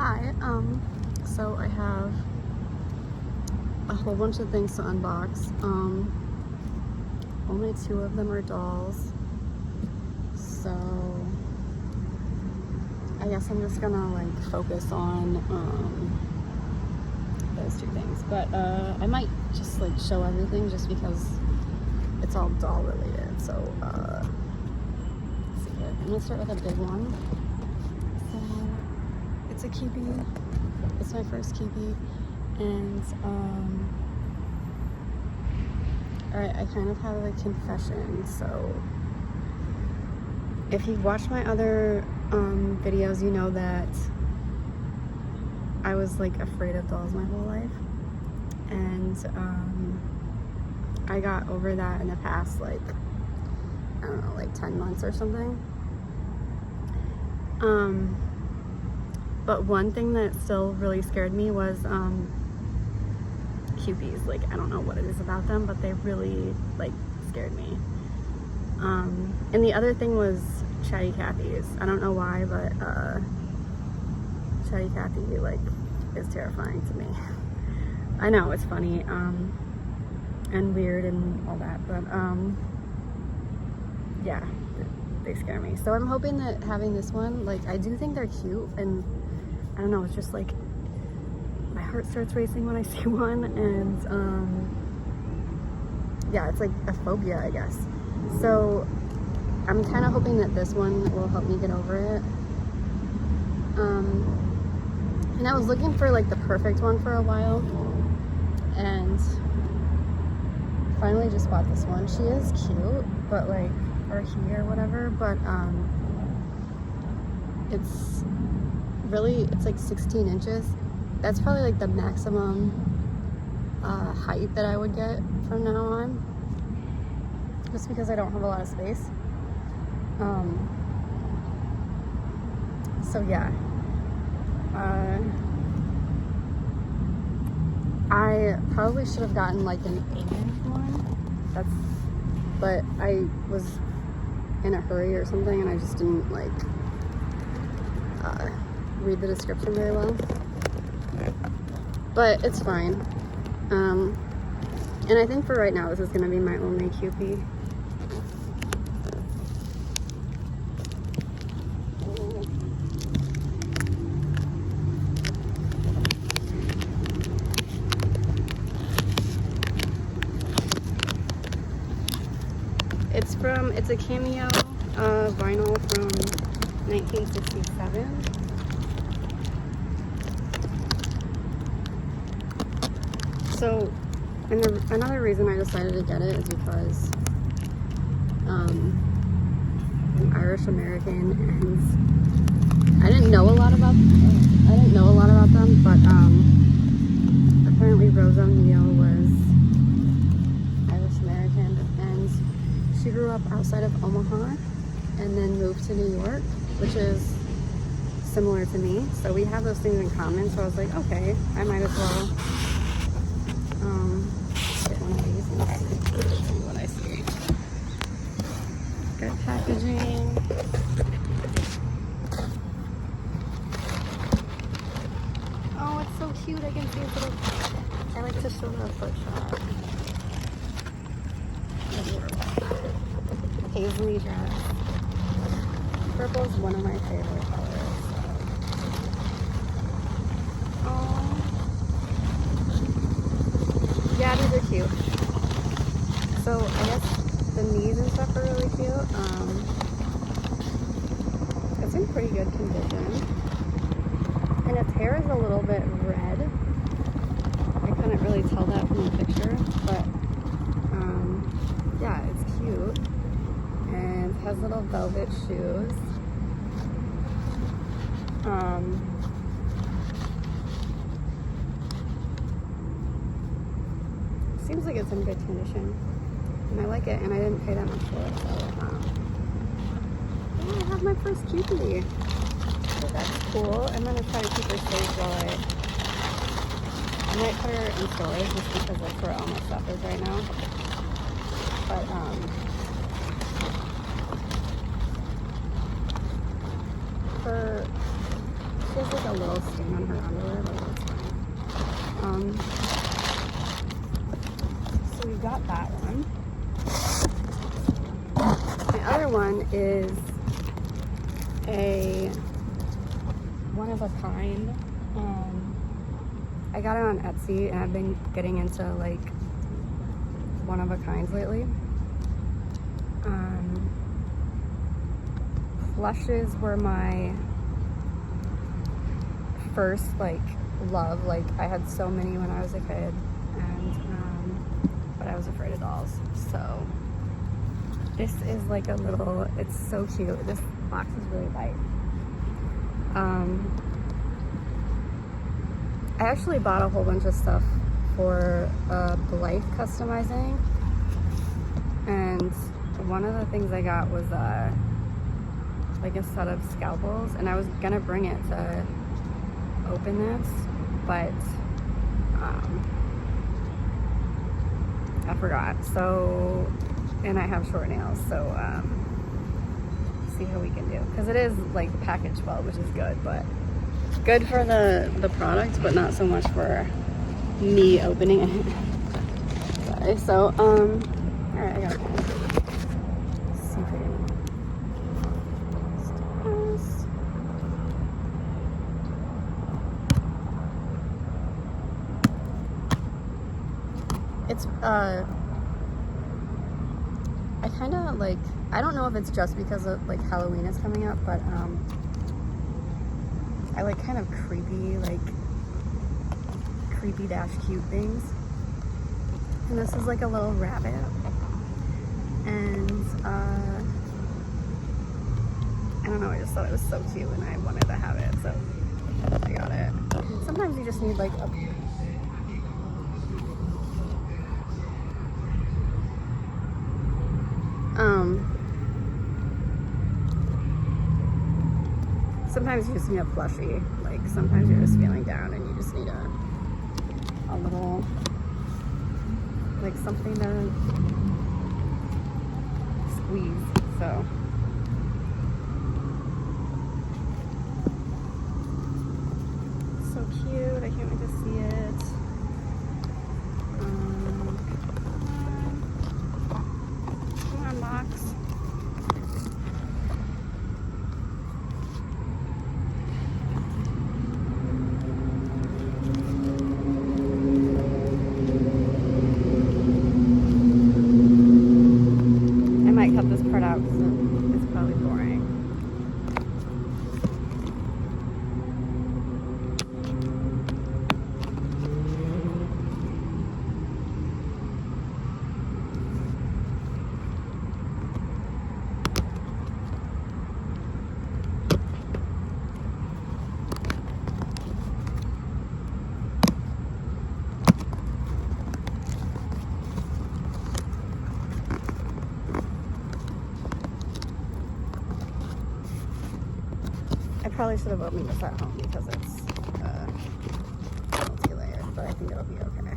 Hi, so I have a whole bunch of things to unbox. Only 2 of them are dolls, so I guess I'm just gonna like focus on those 2 things, but I might just like show everything just because it's all doll related. So let's see here. I'm gonna start with a big one. So it's a Kewpie. It's my first Kewpie, and alright, I kind of have a confession. So if you've watched my other videos, you know that I was like afraid of dolls my whole life, and I got over that in the past, like, I don't know, like 10 months or something. But one thing that still really scared me was Kewpies. Like, I don't know what it is about them, but they really like scared me. And the other thing was Chatty Cathy's. I don't know why, but Chatty Cathy like is terrifying to me. I know it's funny and weird and all that, but yeah, they scare me. So I'm hoping that having this one, like, I do think they're cute, and I don't know, it's just like my heart starts racing when I see one, and yeah, it's like a phobia, I guess. So I'm kind of hoping that this one will help me get over it. And I was looking for like the perfect one for a while, and finally just bought this one. She is cute, but like, or he or whatever, but it's really, it's like 16 inches. That's probably like the maximum height that I would get from now on, just because I don't have a lot of space. So yeah, I probably should have gotten like an 8-inch one. But I was in a hurry or something, and I just didn't like read the description very well. But it's fine. And I think for right now, this is gonna be my only Kewpie. It's a Cameo vinyl from 1967. So, and another reason I decided to get it is because I'm Irish American, and I didn't know a lot about them, but apparently Rose O'Neal was Irish American, and she grew up outside of Omaha and then moved to New York, which is similar to me. So we have those things in common. So I was like, okay, I might as well get one of these and see what I see. Good packaging. Oh, it's so cute. I can see its little, I like to show the foot shot. Paisley dress. Purple is one of my favorite colors. Oh, yeah, these are cute. So I guess the knees and stuff are really cute. It's in pretty good condition, and its hair is a little bit red. I couldn't really tell that from the picture, but yeah, it's cute. And has little velvet shoes. Seems like it's in good condition, and I like it, and I didn't pay that much for it, so yeah, I have my first Kewpie. So that's cool. I'm gonna try to keep her safe while I might put her in storage just because that's where all my stuff is right now. But for She has like a little stain on her underwear, but that's fine. So we got that one. The other one is a one of a kind. I got it on Etsy, and I've been getting into like one of a kinds lately. Plushes were my first like love. Like I had so many when I was a kid, and but I was afraid of dolls. So this is like a little, it's so cute. This box is really light. I actually bought a whole bunch of stuff for Blythe customizing, and one of the things I got was like a set of scalpels, and I was gonna bring it to open this, but I forgot. So, and I have short nails, so see how we can do, because it is like package 12, which is good, but good for the product, but not so much for me opening it. Sorry. So all right, I got it. Let's see if I can. It's I kind of like, I don't know if it's just because of like Halloween is coming up, but I like kind of creepy dash cute things. And this is like a little rabbit, and I don't know, I just thought it was so cute and I wanted to have it, so I got it. Sometimes you just need like a sometimes you just need a plushie. Like sometimes you're just feeling down and you just need a little, like something to squeeze. So so cute. I can't wait to see it. Come on, box. Cut this part out because it's probably boring. I probably should have opened this at home because it's multi-layered, but I think it'll be okay.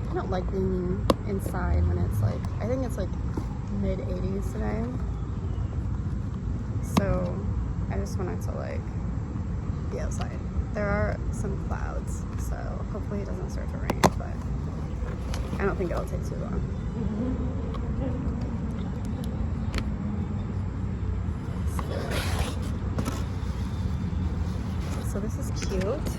I don't like being inside when it's like, I think it's like mid-80s today. So I just wanted to like be outside. There are some clouds, so hopefully it doesn't start to rain, but I don't think it'll take too long. So this is cute.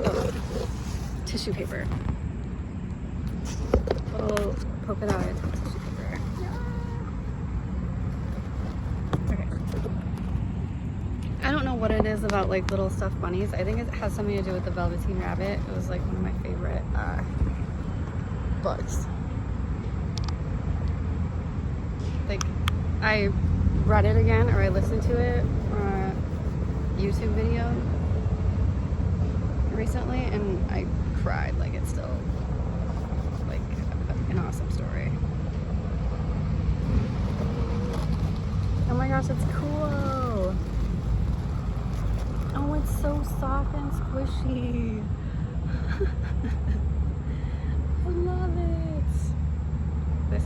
Oh, tissue paper. Little polka dotted tissue paper. Okay. I don't know what it is about like little stuffed bunnies. I think it has something to do with the Velveteen Rabbit. It was like one of my favorite books. Like I read it again, or I listened to it on a YouTube video recently, and I cried. Like it's still like an awesome story. Oh my gosh, it's cool. Oh, it's so soft and squishy. I love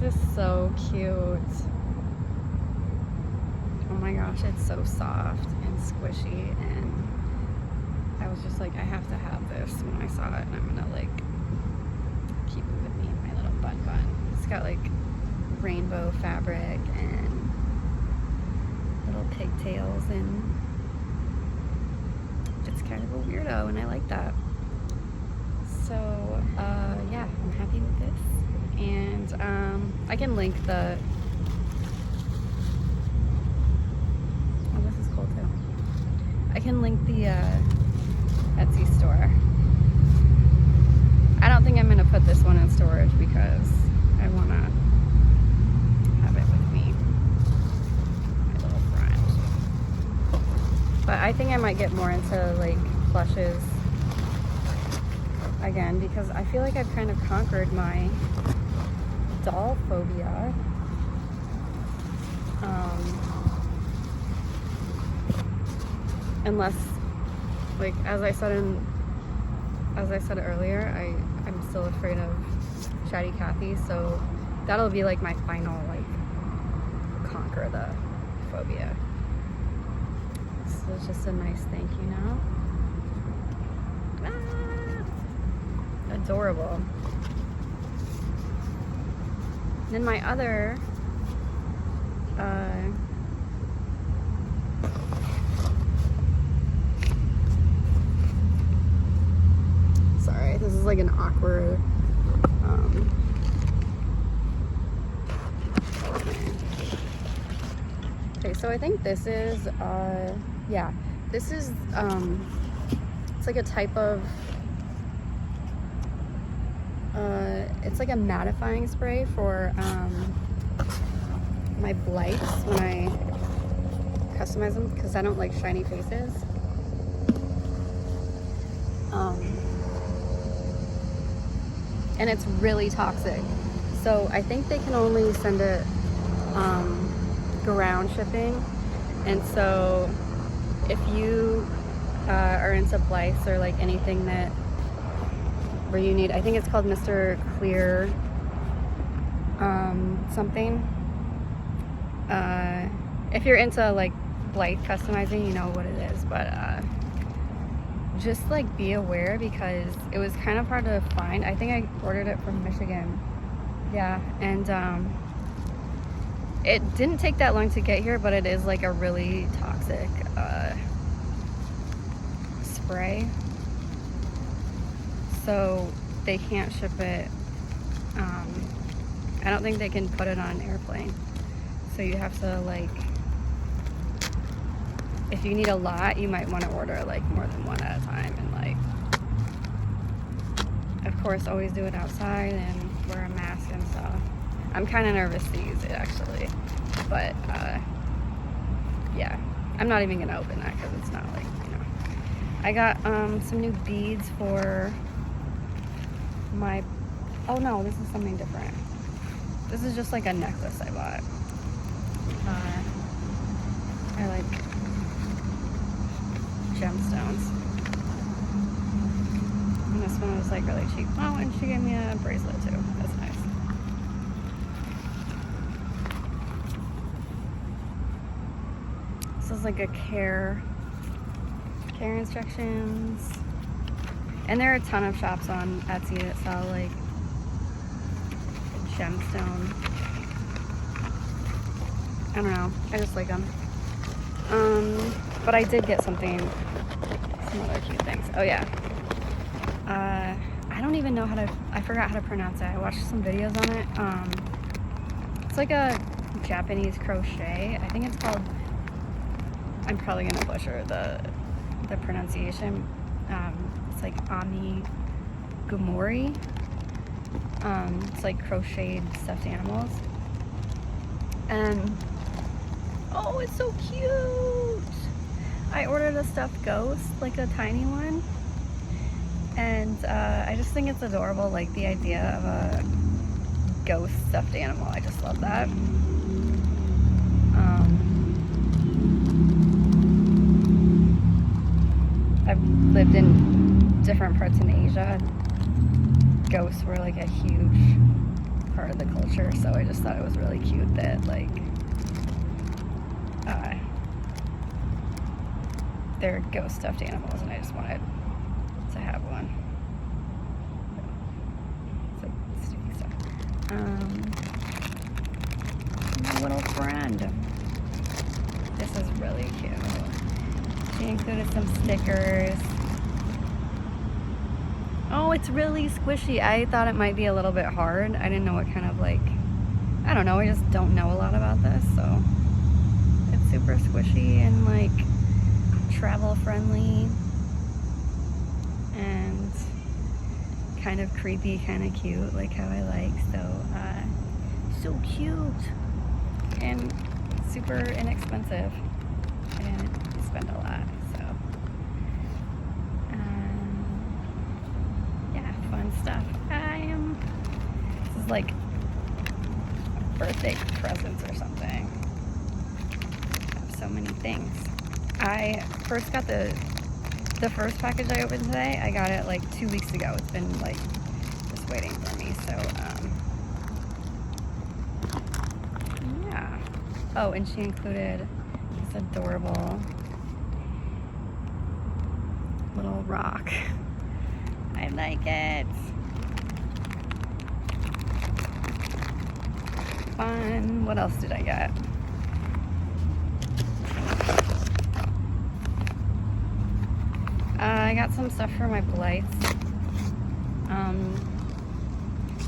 is so cute. Oh my gosh, it's so soft and squishy, and I was just like, I have to have this when I saw it, and I'm gonna like keep it with me in my little bun. It's got like rainbow fabric and little pigtails, and it's kind of a weirdo, and I like that. So yeah, I'm happy with this, and I can link the, oh, this is cool too. I can link the Etsy store. I don't think I'm gonna put this one in storage because I wanna have it with me, my little friend. But I think I might get more into like plushes again, because I feel like I've kind of conquered my doll phobia. Unless, like, as I said earlier, I'm still afraid of Chatty Cathy, so that'll be like my final like conquer the phobia. So it's just a nice thank you note. Adorable. Then my other sorry, this is like an awkward okay, so I think this is yeah, this is it's like a type of it's like a mattifying spray for my Blythes when I customize them, because I don't like shiny faces. And it's really toxic. So I think they can only send it ground shipping. And so if you are into Blythes or like anything that where you need, I think it's called Mr. Clear something. If you're into like Blythe customizing, you know what it is, but just like be aware, because it was kind of hard to find. I think I ordered it from Michigan. Yeah, and it didn't take that long to get here, but it is like a really toxic spray. So they can't ship it. I don't think they can put it on an airplane. So you have to like, if you need a lot, you might want to order like more than one at a time, and like, of course, always do it outside and wear a mask and stuff. I'm kind of nervous to use it actually, but yeah, I'm not even gonna open that because it's not like, you know. I got some new beads for my, oh no, this is something different. This is just like a necklace I bought. I like gemstones. And this one was like really cheap. Oh, and she gave me a bracelet too. That's nice. This is like a care instructions. And there are a ton of shops on Etsy that sell like gemstone. I don't know. I just like them. But I did get some other cute things. Oh yeah. I don't even know I forgot how to pronounce it. I watched some videos on it. It's like a Japanese crochet. I think it's called, I'm probably gonna butcher the pronunciation. It's like Amigumuri. It's like crocheted stuffed animals. And oh, it's so cute. I ordered a stuffed ghost, like a tiny one. And I just think it's adorable, like the idea of a ghost stuffed animal. I just love that. I've lived in different parts in Asia. Ghosts were like a huge part of the culture, so I just thought it was really cute that like they're ghost stuffed animals, and I just wanted to have one. So sticky stuff. My little friend. This is really cute. She included some stickers. Oh, it's really squishy. I thought it might be a little bit hard. I didn't know what kind of like, I don't know, I just don't know a lot about this, so it's super squishy and like travel friendly and kind of creepy, kind of cute, like how I like. So cute and super inexpensive. I didn't spend a lot, so yeah, fun stuff. This is like birthday presents or something. I have so many things. I first got the first package I opened today. I got it like 2 weeks ago. It's been like just waiting for me. So yeah. Oh, and she included this adorable little rock. I like it. Fun. What else did I get? I got some stuff for my Blythe.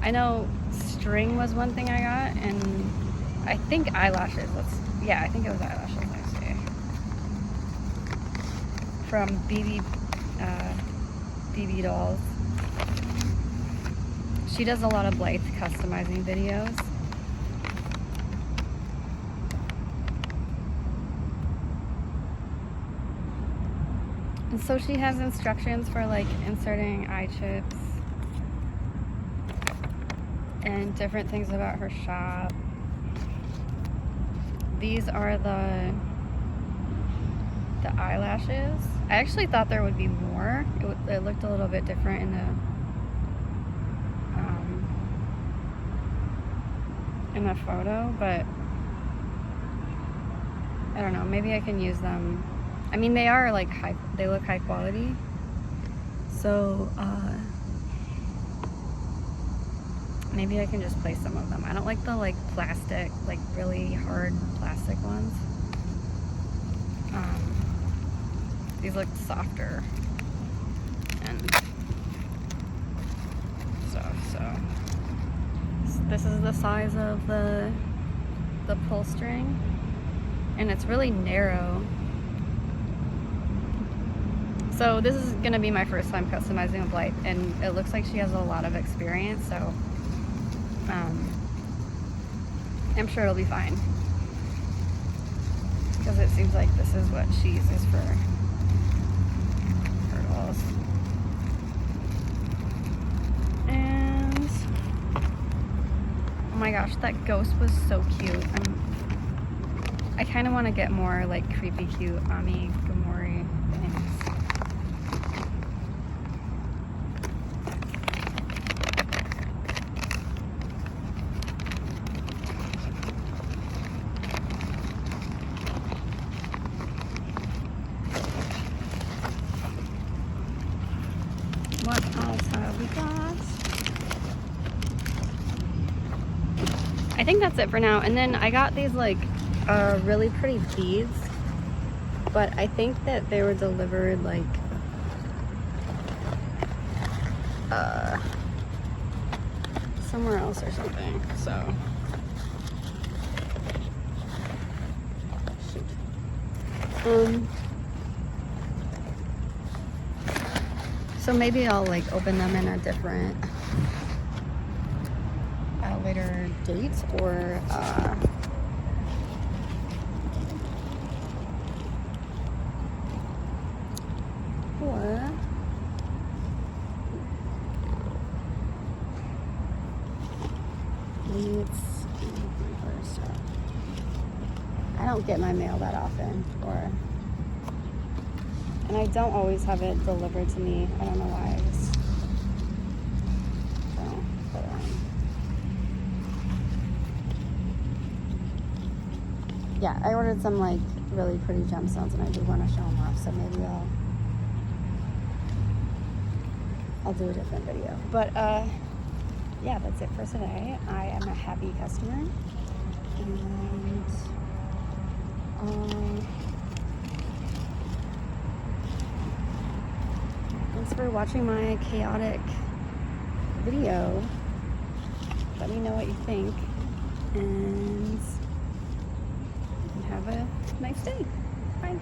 I know string was one thing I got, and I think eyelashes. Yeah, I think it was eyelashes actually. From BB Dolls. She does a lot of Blythe customizing videos. And so she has instructions for like inserting eye chips and different things about her shop. These are the eyelashes. I actually thought there would be more. It looked a little bit different in the photo, but I don't know, maybe I can use them. I mean, they are like they look high quality, so maybe I can just place some of them. I don't like the like plastic, like really hard plastic ones. These look softer and stuff. So this is the size of the pull string, and it's really narrow. So this is gonna be my first time customizing a Blythe, and it looks like she has a lot of experience, so I'm sure it'll be fine, because it seems like this is what she uses for her dolls. And oh my gosh, that ghost was so cute. I kind of want to get more like creepy cute Amigumuri things. What else have we got? I think that's it for now. And then I got these like really pretty beads, but I think that they were delivered like somewhere else or something. So shoot. So maybe I'll like open them in a different later date, or I don't get my mail that often, and I don't always have it delivered to me. I don't know why. I just don't. But yeah, I ordered some like really pretty gemstones, and I do want to show them off. So maybe I'll do a different video. But yeah, that's it for today. I am a happy customer, and thanks for watching my chaotic video. Let me know what you think, and have a nice day. Bye.